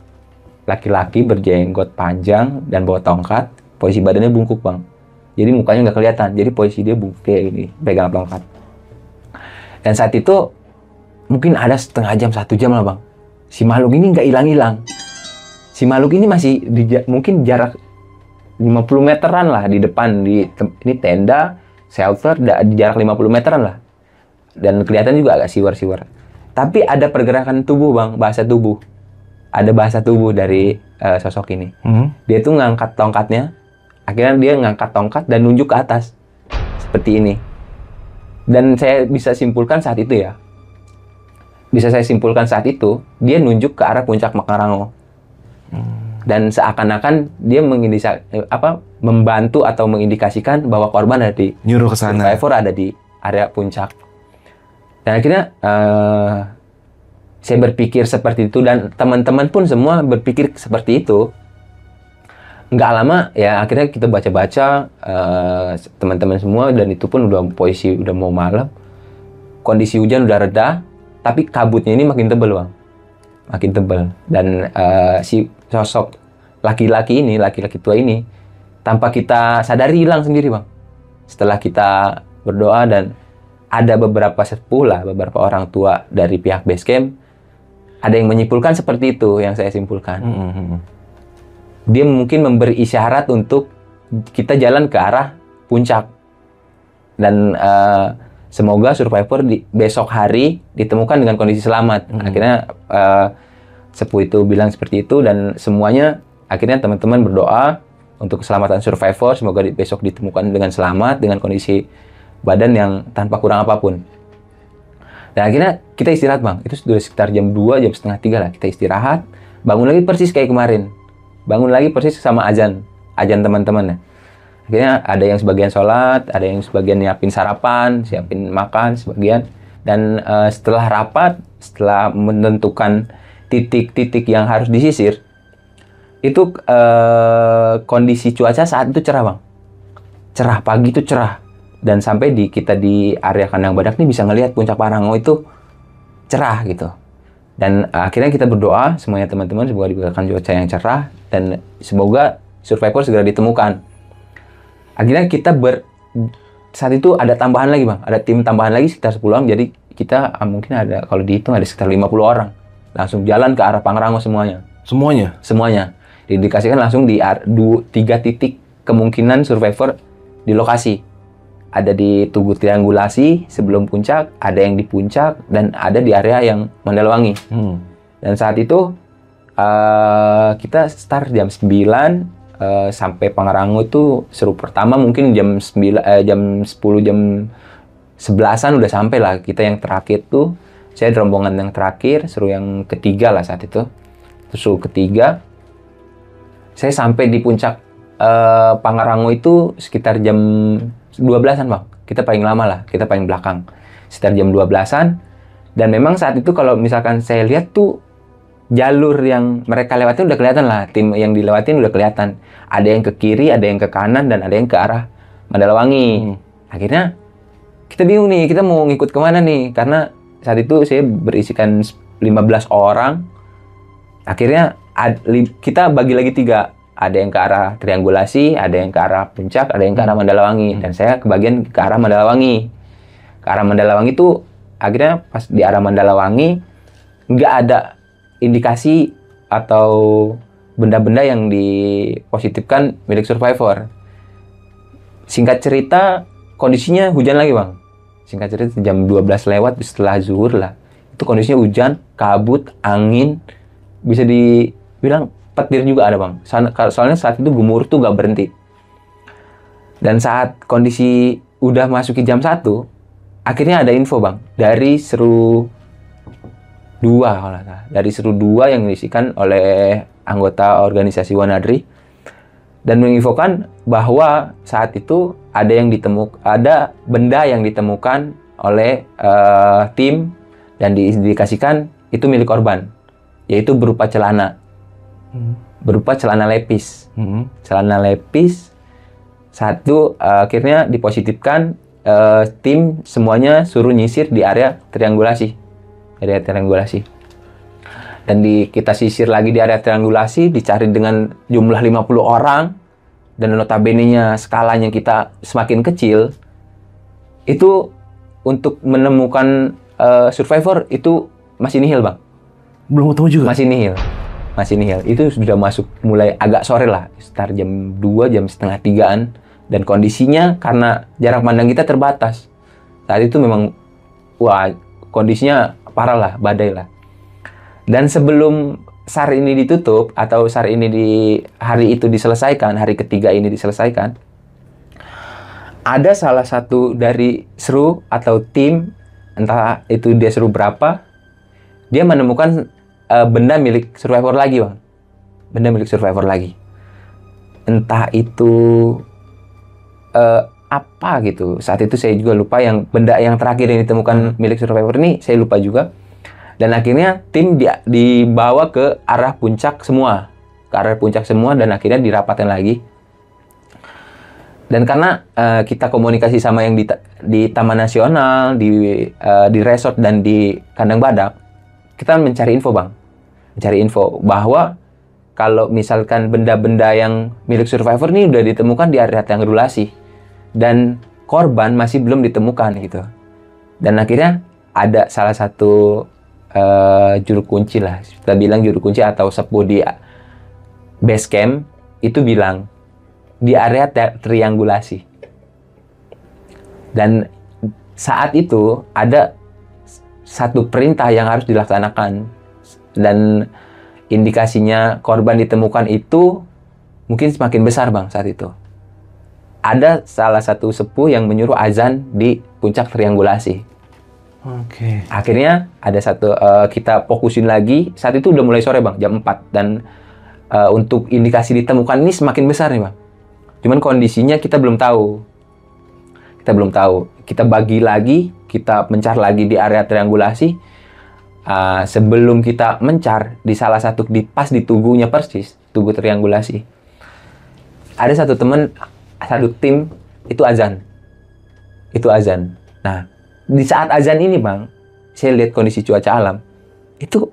laki-laki berjenggot panjang dan bawa tongkat, posisi badannya bungkuk bang. Jadi mukanya nggak kelihatan, jadi posisi dia bungkuk kayak gini, pegang tongkat. Dan saat itu mungkin ada setengah jam, 1 jam lah bang. Si makhluk ini nggak hilang-hilang. Si makhluk ini masih mungkin jarak 50 meteran lah di depan, ini tenda, shelter, di jarak 50 meteran lah. Dan kelihatan juga agak siwar-siwar. Tapi ada pergerakan tubuh bang, bahasa tubuh. Ada bahasa tubuh dari sosok ini. Dia tuh ngangkat tongkatnya, akhirnya dia ngangkat tongkat dan nunjuk ke atas. Seperti ini. Dan saya bisa simpulkan saat itu ya. Bisa saya simpulkan saat itu, dia nunjuk ke arah puncak Pangrango. Dan seakan-akan dia membantu atau mengindikasikan bahwa korban ada di Nyuruh ke sana. survivor ada di area puncak. Dan akhirnya saya berpikir seperti itu dan teman-teman pun semua berpikir seperti itu. Nggak lama ya akhirnya kita baca-baca teman-teman semua dan itu pun udah posisi udah mau malam. Kondisi hujan udah reda, tapi kabutnya ini makin tebal bang. Makin tebal. Dan si sosok laki-laki ini, laki-laki tua ini tanpa kita sadari hilang sendiri bang. Setelah kita berdoa dan ada beberapa sepuh lah, beberapa orang tua dari pihak base camp, ada yang menyimpulkan seperti itu yang saya simpulkan. Dia mungkin memberi isyarat untuk kita jalan ke arah puncak. Dan semoga survivor besok hari ditemukan dengan kondisi selamat. Akhirnya sepuh itu bilang seperti itu dan semuanya akhirnya teman-teman berdoa untuk keselamatan survivor. Semoga besok ditemukan dengan selamat, dengan kondisi badan yang tanpa kurang apapun. Dan akhirnya kita istirahat bang. Itu sudah sekitar jam 2, jam setengah 3 lah. Kita istirahat. Bangun lagi persis kayak kemarin. Bangun lagi persis sama azan teman-teman. Akhirnya ada yang sebagian sholat, ada yang sebagian nyiapin sarapan, siapin makan sebagian. Dan setelah rapat, setelah menentukan titik-titik yang harus disisir, itu kondisi cuaca saat itu cerah bang. Cerah, pagi itu cerah. Dan sampai kita di area kandang badak ini bisa ngelihat puncak Pangrango itu cerah gitu. Dan akhirnya kita berdoa semuanya teman-teman semoga diberikan cuaca yang cerah dan semoga survivor segera ditemukan. Akhirnya kita saat itu ada tambahan lagi bang, ada tim tambahan lagi sekitar 10 orang. Jadi kita mungkin ada kalau dihitung ada sekitar 50 orang. Langsung jalan ke arah Pangrango semuanya. Semuanya. Diindikasikan langsung di 3 titik kemungkinan survivor di lokasi. Ada di Tugu Triangulasi sebelum puncak, ada yang di puncak, dan ada di area yang Mandalawangi. Dan saat itu kita start jam 9 sampai Pangrango itu seru pertama mungkin jam 10, jam 11-an udah sampai lah. Kita yang terakhir tuh, saya rombongan yang terakhir, seru yang ketiga lah saat itu. Terus seru ketiga, saya sampai di puncak Pangrango itu sekitar jam 12-an bang. Kita paling lama lah, kita paling belakang. Sekitar jam 12-an. Dan memang saat itu kalau misalkan saya lihat tuh jalur yang mereka lewatin udah kelihatan lah. Tim yang dilewatin udah kelihatan. Ada yang ke kiri, ada yang ke kanan, dan ada yang ke arah Mandalawangi. Akhirnya kita bingung nih, kita mau ngikut kemana nih? Karena saat itu saya berisikan 15 orang. Akhirnya kita bagi lagi 3. Ada yang ke arah Triangulasi, ada yang ke arah puncak, ada yang ke arah Mandalawangi. Dan saya kebagian ke arah Mandalawangi. Ke arah Mandalawangi itu akhirnya pas di arah Mandalawangi nggak ada indikasi atau benda-benda yang dipositifkan milik survivor. Singkat cerita, kondisinya hujan lagi bang. Singkat cerita jam 12 lewat setelah zuhur lah. Itu kondisinya hujan, kabut, angin, bisa dibilang petir juga ada bang. Soalnya saat itu gemuruh tuh gak berhenti. Dan saat kondisi udah masuki jam 1, akhirnya ada info bang. Dari seru 2 kalau nggak. Dari seru 2 yang diisikan oleh anggota organisasi Wanadri. Dan menginfokan bahwa saat itu ada benda yang ditemukan oleh tim dan diindikasikan itu milik korban. Yaitu berupa celana. Berupa celana lepis. Celana lepis saat itu akhirnya dipositifkan tim semuanya suruh nyisir di area triangulasi. Dan kita sisir lagi di area triangulasi, dicari dengan jumlah 50 orang, dan notabene-nya skalanya kita semakin kecil, itu untuk menemukan survivor itu masih nihil, Bang. Belum ketemu juga? Masih nihil. Masih nihil. Itu sudah masuk mulai agak sore lah, sekitar jam 2, jam setengah 3-an. Dan kondisinya karena jarak pandang kita terbatas. Saat itu memang, wah, kondisinya parah lah, badai lah. Dan sebelum SAR ini ditutup, atau SAR ini di hari itu diselesaikan, hari ketiga ini diselesaikan, ada salah satu dari seru atau tim, entah itu dia seru berapa, dia menemukan benda milik survivor lagi, Bang. Benda milik survivor lagi. Entah itu apa gitu. Saat itu saya juga lupa, yang benda yang terakhir yang ditemukan milik survivor ini, saya lupa juga. Dan akhirnya tim dibawa ke arah puncak semua. Ke arah puncak semua, dan akhirnya dirapatkan lagi. Dan karena kita komunikasi sama yang di Taman Nasional, di resort, dan di Kandang Badak, kita mencari info, Bang. Mencari info bahwa kalau misalkan benda-benda yang milik survivor ini udah ditemukan di area triangulasi, dan korban masih belum ditemukan gitu. Dan akhirnya ada salah satu juru kunci lah, kita bilang juru kunci atau sepuh di base camp, itu bilang di area triangulasi. Dan saat itu ada satu perintah yang harus dilaksanakan, dan indikasinya korban ditemukan itu mungkin semakin besar, Bang. Saat itu ada salah satu sepuh yang menyuruh azan di puncak triangulasi. Oke. Akhirnya ada satu, kita fokusin lagi. Saat itu udah mulai sore, Bang, jam 4. Dan untuk indikasi ditemukan ini semakin besar nih, Bang. Cuman kondisinya kita belum tahu. Kita bagi lagi, kita mencar lagi di area triangulasi. Sebelum kita mencar di salah satu, pas di tuguhnya persis, tugu triangulasi, ada satu teman, satu tim itu azan. Nah, di saat azan ini, Bang, saya lihat kondisi cuaca alam itu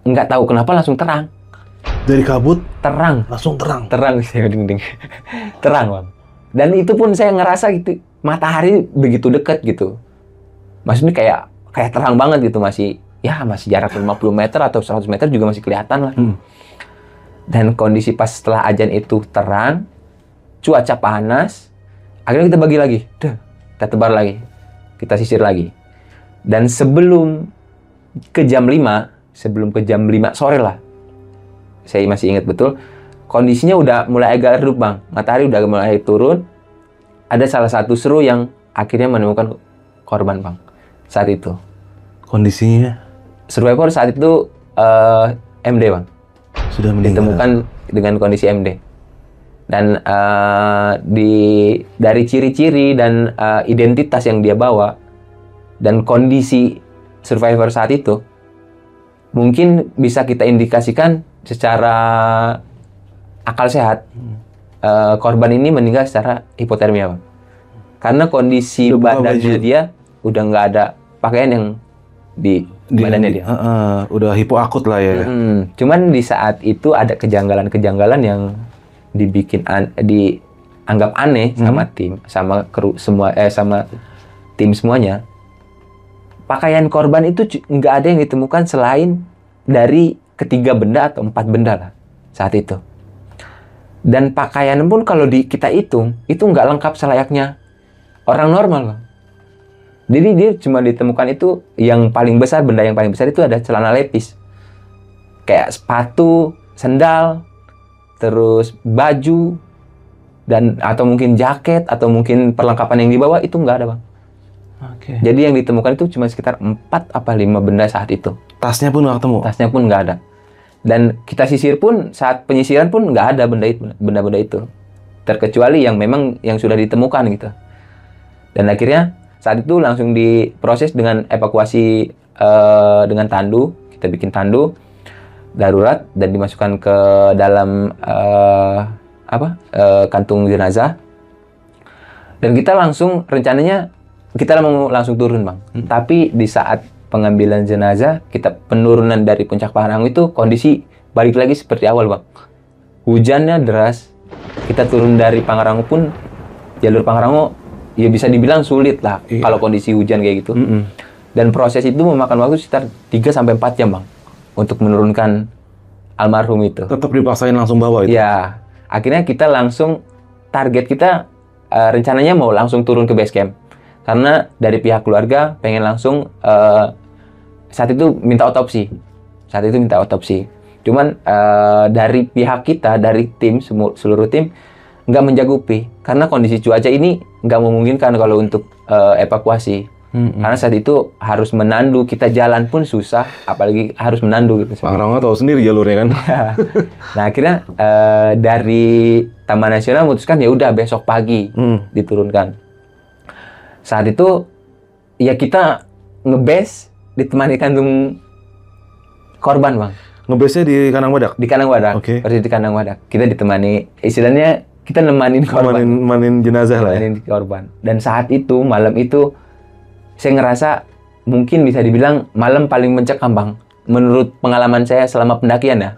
nggak tahu kenapa langsung terang. Dari kabut Terang. langsung terang. Saya ding. Terang, Bang. Dan itu pun saya ngerasa gitu, matahari begitu dekat gitu. Maksudnya kayak terang banget gitu, masih jarak 50 meter atau 100 meter juga masih kelihatan lah. Dan kondisi pas setelah azan itu terang, cuaca panas, akhirnya kita bagi lagi. Kita tebar lagi. Kita sisir lagi. Dan sebelum ke jam 5 sore lah, saya masih ingat betul, kondisinya udah mulai agak redup, Bang. Matahari udah mulai turun. Ada salah satu seru yang akhirnya menemukan korban, Bang. Saat itu. Kondisinya? Survivor saat itu MD, Bang. Sudah meninggal. Ditemukan dengan kondisi MD. Dan dari ciri-ciri dan identitas yang dia bawa dan kondisi survivor saat itu, mungkin bisa kita indikasikan secara akal sehat, korban ini meninggal secara hipotermia, Bang. Karena kondisi badannya dia udah nggak ada pakaian yang di badannya dia. Udah hipoakut lah ya. Cuman di saat itu ada kejanggalan-kejanggalan yang dianggap aneh sama tim, sama kru semua, sama tim semuanya. Pakaian korban itu nggak ada yang ditemukan selain dari 3 benda atau 4 benda lah saat itu. Dan pakaian pun kalau kita hitung, itu nggak lengkap selayaknya orang normal, Bang. Jadi dia cuma ditemukan itu yang paling besar, benda yang paling besar itu ada celana lepis. Kayak sepatu, sandal, terus baju, dan atau mungkin jaket, atau mungkin perlengkapan yang dibawa itu nggak ada, Bang. Oke. Jadi yang ditemukan itu cuma sekitar 4 apa 5 benda saat itu. Tasnya pun nggak ketemu? Tasnya pun nggak ada. Dan kita sisir pun, saat penyisiran pun nggak ada benda-benda itu. Terkecuali yang memang yang sudah ditemukan gitu. Dan akhirnya saat itu langsung diproses dengan evakuasi dengan tandu. Kita bikin tandu darurat dan dimasukkan ke dalam kantung jenazah. Dan kita langsung rencananya kita mau langsung turun, Bang. Tapi di saat pengambilan jenazah, kita penurunan dari puncak Pangrango itu kondisi balik lagi seperti awal, Bang. Hujannya deras. Kita turun dari Pangrango pun jalur Pangrango ya bisa dibilang sulit lah kalau kondisi hujan kayak gitu. Dan proses itu memakan waktu sekitar 3 sampai 4 jam, Bang, untuk menurunkan almarhum itu. Tetap dipaksain langsung bawa itu? Ya, akhirnya kita langsung, target kita rencananya mau langsung turun ke base camp. Karena dari pihak keluarga pengen langsung, saat itu minta otopsi. Cuman dari pihak kita, dari tim, seluruh tim, nggak menjagupi. Karena kondisi cuaca ini nggak memungkinkan kalau untuk evakuasi. Karena saat itu harus menandu, kita jalan pun susah, apalagi harus menandu gitu. Pangrango tahu sendiri jalurnya kan. Nah akhirnya dari Taman Nasional memutuskan ya udah besok pagi diturunkan. Saat itu ya kita ngebase ditemani kantung korban, Bang. Ngebase di Kanang Badak? Di Kanang Badak. Oke. Persis di Kanang Badak. Kita ditemani, istilahnya kita nemanin korban. Nemanin jenazah lah ya. Nemanin korban. Dan saat itu, malam itu saya ngerasa mungkin bisa dibilang malam paling mencekam, Bang. Menurut pengalaman saya selama pendakian ya.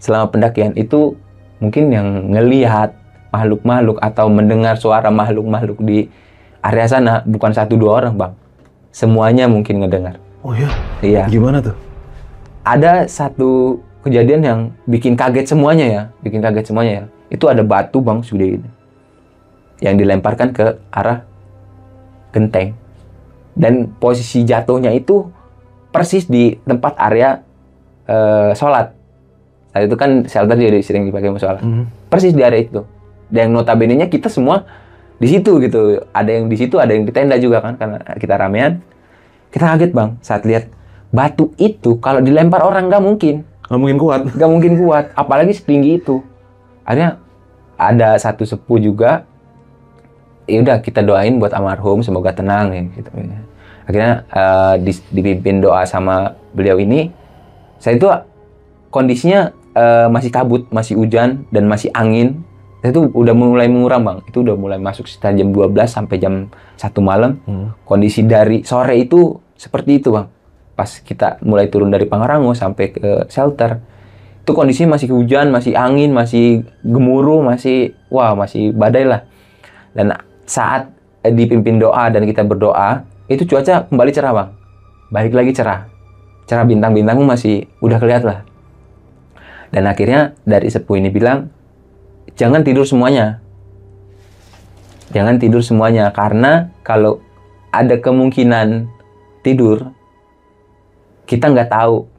Selama pendakian itu mungkin yang ngelihat makhluk-makhluk atau mendengar suara makhluk-makhluk di area sana bukan 1-2 orang, Bang. Semuanya mungkin ngedengar. Oh ya? Iya. Gimana tuh? Ada satu kejadian yang bikin kaget semuanya ya. Itu ada batu, Bang, sudah ini. Yang dilemparkan ke arah genteng. Dan posisi jatuhnya itu persis di tempat area sholat. Saat itu kan shelter jadi sering dipakai untuk sholat. Persis di area itu. Dan notabene-nya kita semua di situ gitu. Ada yang di situ, ada yang di tenda juga kan, karena kita ramean. Kita kaget, Bang, saat lihat batu itu kalau dilempar orang nggak mungkin kuat, apalagi setinggi itu. Akhirnya ada satu sepuh juga, ya udah kita doain buat almarhum semoga tenang ya gitu. Akhirnya dipimpin doa sama beliau ini. Saya itu kondisinya masih kabut, masih hujan dan masih angin. Saya itu udah mulai menguram, Bang. Itu udah mulai masuk sekitar jam 12 sampai jam 1 malam. Kondisi dari sore itu seperti itu, Bang. Pas kita mulai turun dari Pangrango sampai ke shelter, itu kondisinya masih hujan, masih angin, masih gemuruh, masih badai lah. Dan saat dipimpin doa dan kita berdoa, itu cuaca kembali cerah, Bang. Balik lagi cerah. Cerah, bintang-bintang masih udah kelihatan lah. Dan akhirnya dari sepuh ini bilang, jangan tidur semuanya. Jangan tidur semuanya, karena kalau ada kemungkinan tidur, kita nggak tahu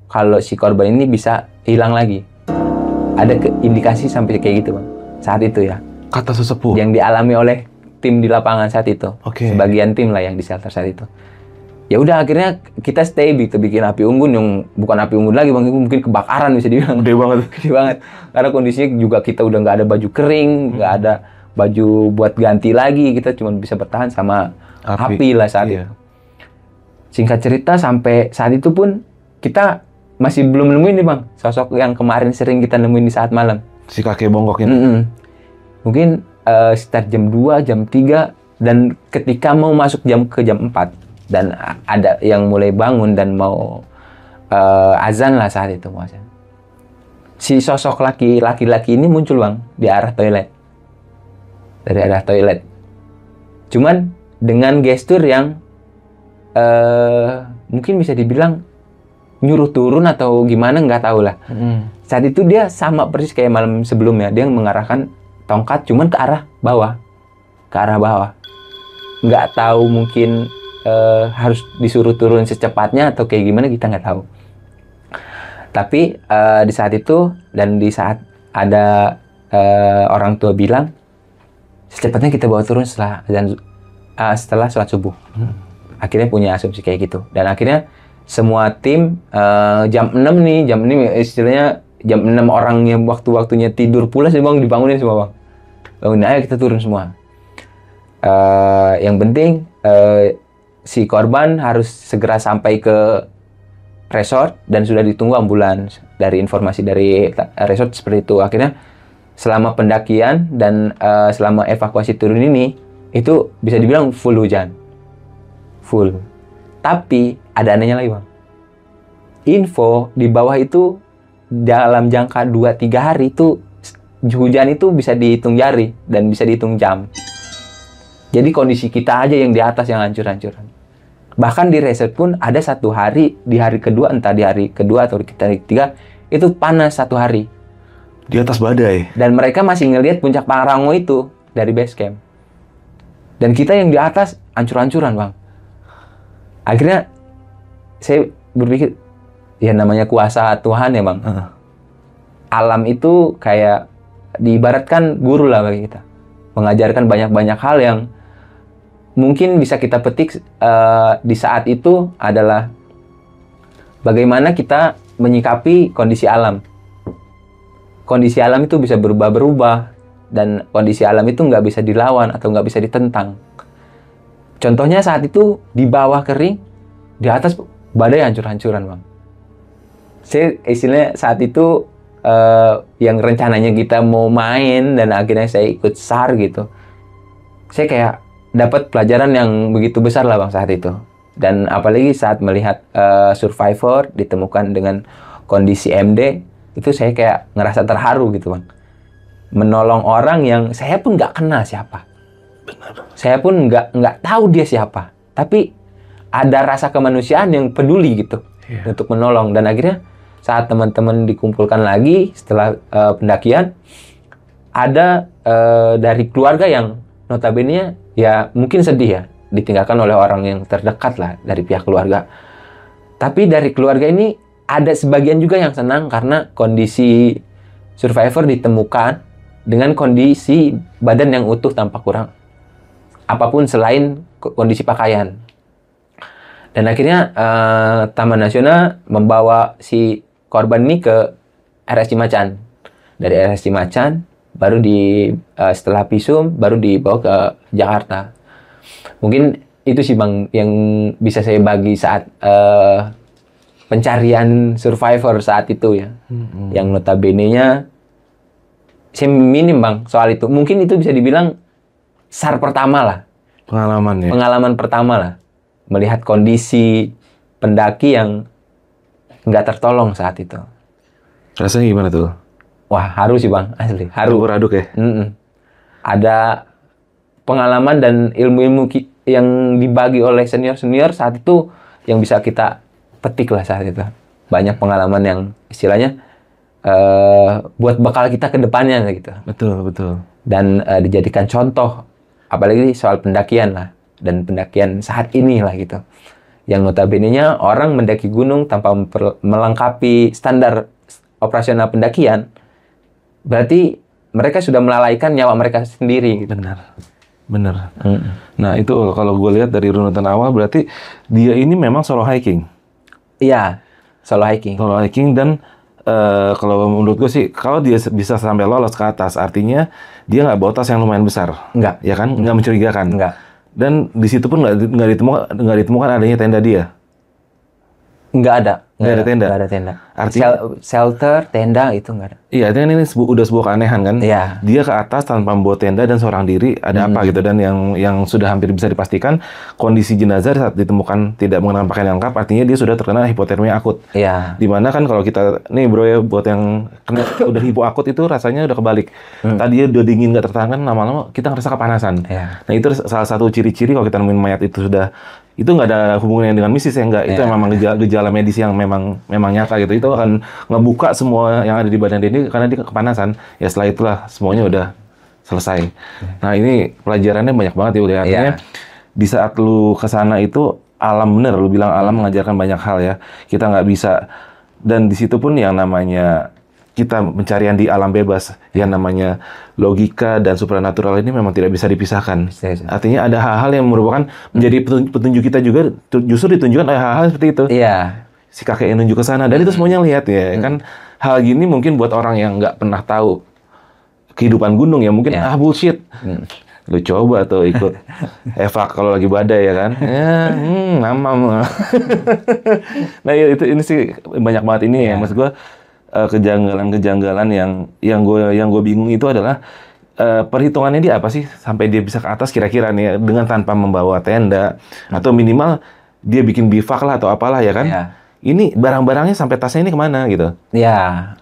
kalau si korban ini bisa hilang lagi. Ada indikasi sampai kayak gitu, Bang. Saat itu ya. Kata sesepuh? Yang dialami oleh tim di lapangan saat itu. Oke. Sebagian tim lah yang di shelter saat itu. Ya udah akhirnya kita stay gitu, bikin api unggun yang bukan api unggun lagi, Bang. Mungkin kebakaran bisa dibilang. Gede banget. Gede banget. Karena kondisinya juga kita udah nggak ada baju kering, nggak ada baju buat ganti lagi. Kita cuma bisa bertahan sama api lah saat itu. Singkat cerita, sampai saat itu pun kita masih belum nemuin nih, Bang, sosok yang kemarin sering kita nemuin di saat malam. Si kakek bongkok ini? Mungkin sekitar jam 2, jam 3, dan ketika mau masuk ke jam 4, dan ada yang mulai bangun dan mau azan lah saat itu. Si sosok laki-laki ini muncul, Bang, di arah toilet. Dari arah toilet. Cuman dengan gestur yang mungkin bisa dibilang nyuruh turun atau gimana, nggak tahu lah. Saat itu dia sama persis kayak malam sebelumnya, dia mengarahkan tongkat cuman ke arah bawah, nggak tahu mungkin harus disuruh turun secepatnya atau kayak gimana, kita nggak tahu. Tapi di saat itu dan di saat ada orang tua bilang secepatnya kita bawa turun setelah sholat subuh. Akhirnya punya asumsi kayak gitu. Dan akhirnya semua tim jam 6 istilahnya jam 6 orang yang waktu-waktunya tidur pulas, Bang, dibangunin semua, Bang. Bangunin, ayo kita turun semua. Yang penting si korban harus segera sampai ke resort dan sudah ditunggu ambulans. Dari informasi dari resort seperti itu. Akhirnya selama pendakian dan selama evakuasi turun ini, itu bisa dibilang full hujan. Full. Tapi ada anehnya lagi bang. Info di bawah itu dalam jangka 2-3 hari itu hujan itu bisa dihitung jari dan bisa dihitung jam. Jadi kondisi kita aja yang di atas yang hancur-hancuran. Bahkan di reset pun ada satu hari, di hari kedua, entah di hari kedua atau di hari ketiga, itu panas satu hari. Di atas badai. Dan mereka masih ngelihat puncak Pangrango itu dari base camp. Dan kita yang di atas hancur-hancuran bang. Akhirnya saya berpikir, ya namanya kuasa Tuhan ya bang. Alam itu kayak diibaratkan guru lah bagi kita. Mengajarkan banyak-banyak hal yang mungkin bisa kita petik di saat itu adalah bagaimana kita menyikapi kondisi alam. Kondisi alam itu bisa berubah-berubah. Dan kondisi alam itu nggak bisa dilawan atau nggak bisa ditentang. Contohnya saat itu di bawah kering, di atas badai hancur-hancuran bang. Saya istilahnya saat itu yang rencananya kita mau main dan akhirnya saya ikut SAR gitu. Saya kayak dapat pelajaran yang begitu besar lah bang saat itu. Dan apalagi saat melihat survivor ditemukan dengan kondisi MD, itu saya kayak ngerasa terharu gitu bang. Menolong orang yang saya pun nggak kenal siapa. Benar. Saya pun nggak tahu dia siapa. Tapi ada rasa kemanusiaan yang peduli gitu untuk menolong. Dan akhirnya saat teman-teman dikumpulkan lagi setelah pendakian, ada dari keluarga yang notabene ya mungkin sedih ya, ditinggalkan oleh orang yang terdekat lah dari pihak keluarga. Tapi dari keluarga ini ada sebagian juga yang senang karena kondisi survivor ditemukan dengan kondisi badan yang utuh tanpa kurang apapun selain kondisi pakaian. Dan akhirnya Taman Nasional membawa si korban ini ke RS Cimacan. Dari RS Cimacan baru setelah visum baru dibawa ke Jakarta. Mungkin itu sih bang yang bisa saya bagi saat pencarian survivor saat itu ya. Yang notabene-nya saya minim bang soal itu. Mungkin itu bisa dibilang SAR pertama lah. Pengalaman ya? Pengalaman pertama lah. Melihat kondisi pendaki yang nggak tertolong saat itu. Rasanya gimana tuh? Wah, haru sih bang, asli. Haru. Aduk ya? Ada pengalaman dan ilmu-ilmu yang dibagi oleh senior-senior saat itu yang bisa kita petik lah saat itu. Banyak pengalaman yang istilahnya buat bekal kita ke depannya gitu. Betul. Dan dijadikan contoh, apalagi soal pendakian lah. Dan pendakian saat ini lah gitu. Yang notabene-nya orang mendaki gunung tanpa melengkapi standar operasional pendakian, berarti mereka sudah melalaikan nyawa mereka sendiri. Gitu. Benar. Nah itu kalau gue lihat dari runutan awal berarti dia ini memang solo hiking. Iya, solo hiking. Solo hiking dan kalau menurut gue sih kalau dia bisa sampai lolos ke atas artinya dia nggak bawa tas yang lumayan besar. Enggak. Ya kan? Nggak mencurigakan. Enggak. Dan di situ pun nggak ditemukan adanya tenda dia. Nggak ada tenda. Nggak ada tenda. Artinya shelter, tenda itu nggak ada. Iya, artinya ini udah sebuah keanehan kan. Iya. Dia ke atas tanpa membawa tenda dan seorang diri ada apa gitu, dan yang sudah hampir bisa dipastikan kondisi jenazah saat ditemukan tidak mengenakan pakaian lengkap, artinya dia sudah terkena hipotermia akut. Iya. Dimana kan kalau kita nih bro ya, buat yang kena udah hipo akut itu rasanya udah kebalik. Tadi udah dingin nggak tertahan, lama-lama kita ngerasa kepanasan. Iya. Nah itu salah satu ciri-ciri kalau kita nemuin mayat itu sudah, itu nggak ada hubungannya dengan mistis ya, enggak. Itu memang gejala medis yang memang nyata gitu. Itu akan ngebuka semua yang ada di badan dia ini karena dia kepanasan. Ya setelah itulah semuanya udah selesai. Nah ini pelajarannya banyak banget ya, udah artinya di saat lu kesana itu alam, bener lu bilang alam mengajarkan banyak hal ya. Kita nggak bisa, dan di situ pun yang namanya kita pencarian di alam bebas, yang namanya logika dan supranatural ini memang tidak bisa dipisahkan. Artinya ada hal-hal yang merupakan menjadi petunjuk kita juga, justru ditunjukkan oleh hal-hal seperti itu. Iya. Si kakek yang nunjuk ke sana, dan itu semuanya lihat ya, kan hal gini mungkin buat orang yang nggak pernah tahu kehidupan gunung ya mungkin bullshit. Lu coba tuh ikut evak kalau lagi badai ya kan. Mamam. Nah ini sih banyak banget ini ya, maksud gua kejanggalan-kejanggalan yang gue bingung itu adalah perhitungannya dia apa sih sampai dia bisa ke atas kira-kira nih dengan tanpa membawa tenda atau minimal dia bikin bivak lah atau apalah ya kan. Iya. Ini barang-barangnya sampai tasnya ini kemana gitu. Ya,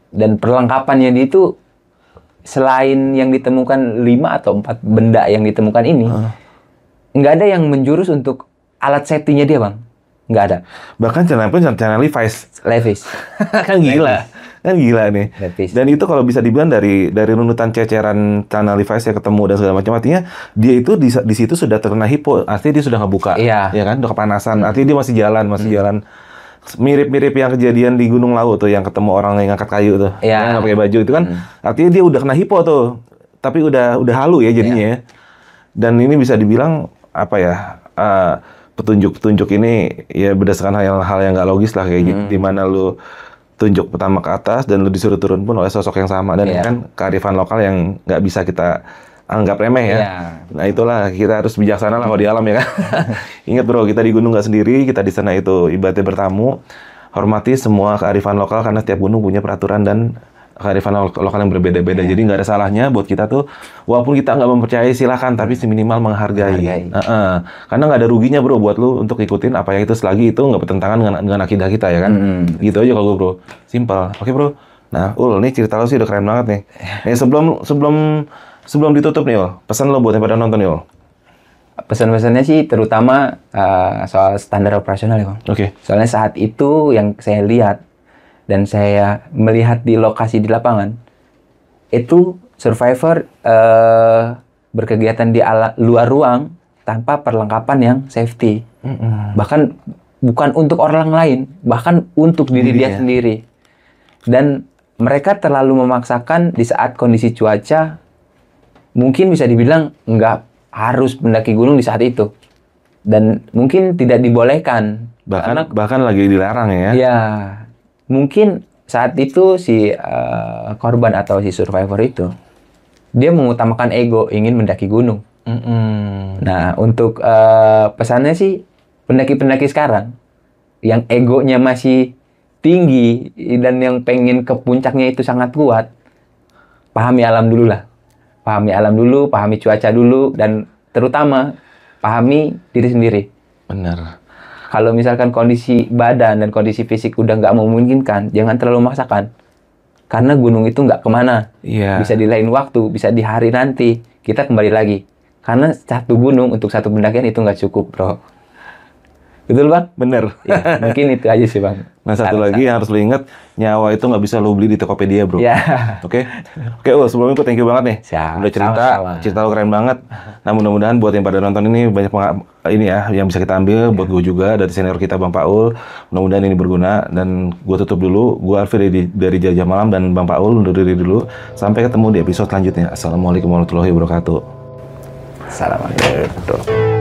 dan perlengkapannya dia itu selain yang ditemukan 5 atau 4 benda yang ditemukan ini, nggak ada yang menjurus untuk alat safety-nya dia, Bang. Nggak ada. Bahkan celana pun celana Levi's. Levi's. Kan gila. Kan gila nih. Levi's. Dan itu kalau bisa dibilang dari runutan ceceran celana Levi's yang ketemu dan segala macam, artinya dia itu di situ sudah terkena hipo, artinya dia sudah ngebuka. Iya. Ya kan, udah kepanasan. Artinya dia masih jalan. Mirip-mirip yang kejadian di Gunung Lawu tuh, yang ketemu orang yang ngangkat kayu tuh. Iya. Yang nggak pakai baju itu kan. Artinya dia udah kena hipo tuh. Tapi udah halu ya jadinya ya. Dan ini bisa dibilang apa ya? Petunjuk-petunjuk ini ya berdasarkan hal yang nggak logis lah, kayak gitu, di mana lu tunjuk pertama ke atas dan lu disuruh turun pun oleh sosok yang sama, dan ini kan kearifan lokal yang nggak bisa kita anggap remeh ya. Nah itulah, kita harus bijaksana lah kalau di alam ya kan. Ingat bro, kita di gunung nggak sendiri, kita di sana itu ibaratnya bertamu. Hormati semua kearifan lokal karena setiap gunung punya peraturan dan kearifan lokal yang berbeda-beda. Jadi nggak ada salahnya buat kita tuh, walaupun kita nggak mempercayai silahkan, tapi seminimal menghargai. Karena nggak ada ruginya bro buat lu untuk ikutin apa yang itu, selagi itu nggak bertentangan dengan akidah kita ya kan. Gitu aja kalau gue bro, simpel. Oke bro. Nah ini cerita lo sih udah keren banget nih. Nih sebelum ditutup nih pesan lo buat yang pada nonton nih Pesan-pesannya sih terutama soal standar operasional ya Bang. Oke. Soalnya saat itu yang saya lihat dan saya melihat di lokasi di lapangan, itu survivor berkegiatan di luar ruang tanpa perlengkapan yang safety. Bahkan bukan untuk orang lain, bahkan untuk diri dia sendiri. Dan mereka terlalu memaksakan di saat kondisi cuaca, mungkin bisa dibilang nggak harus mendaki gunung di saat itu. Dan mungkin tidak dibolehkan. Bahkan lagi dilarang ya. Ya. Mungkin saat itu si korban atau si survivor itu, dia mengutamakan ego, ingin mendaki gunung. Nah, untuk pesannya sih, pendaki-pendaki sekarang, yang egonya masih tinggi, dan yang pengen ke puncaknya itu sangat kuat, pahami alam dulu lah. Pahami alam dulu, pahami cuaca dulu, dan terutama, pahami diri sendiri. Benar. Kalau misalkan kondisi badan dan kondisi fisik udah nggak memungkinkan, jangan terlalu memaksakan. Karena gunung itu nggak kemana. Bisa di lain waktu, bisa di hari nanti, kita kembali lagi. Karena satu gunung untuk satu pendakian itu nggak cukup, bro. Betul, Bang? Bener. Ya, mungkin itu aja sih, Bang. Nah, satu lagi yang harus lo ingat, nyawa itu nggak bisa lo beli di Tokopedia, bro. Ya. Oke, sebelumnya gue thank you banget nih. Siap. Udah cerita lo keren banget. Nah, mudah-mudahan buat yang pada nonton ini banyak ini ya yang bisa kita ambil buat gue juga dari senior kita Bang Paul. Mudah-mudahan ini berguna, dan gue tutup dulu. Gue Alfi dari Jelajah Malam dan Bang Paul undur diri dulu. Sampai ketemu di episode selanjutnya. Assalamualaikum warahmatullahi wabarakatuh. Assalamualaikum.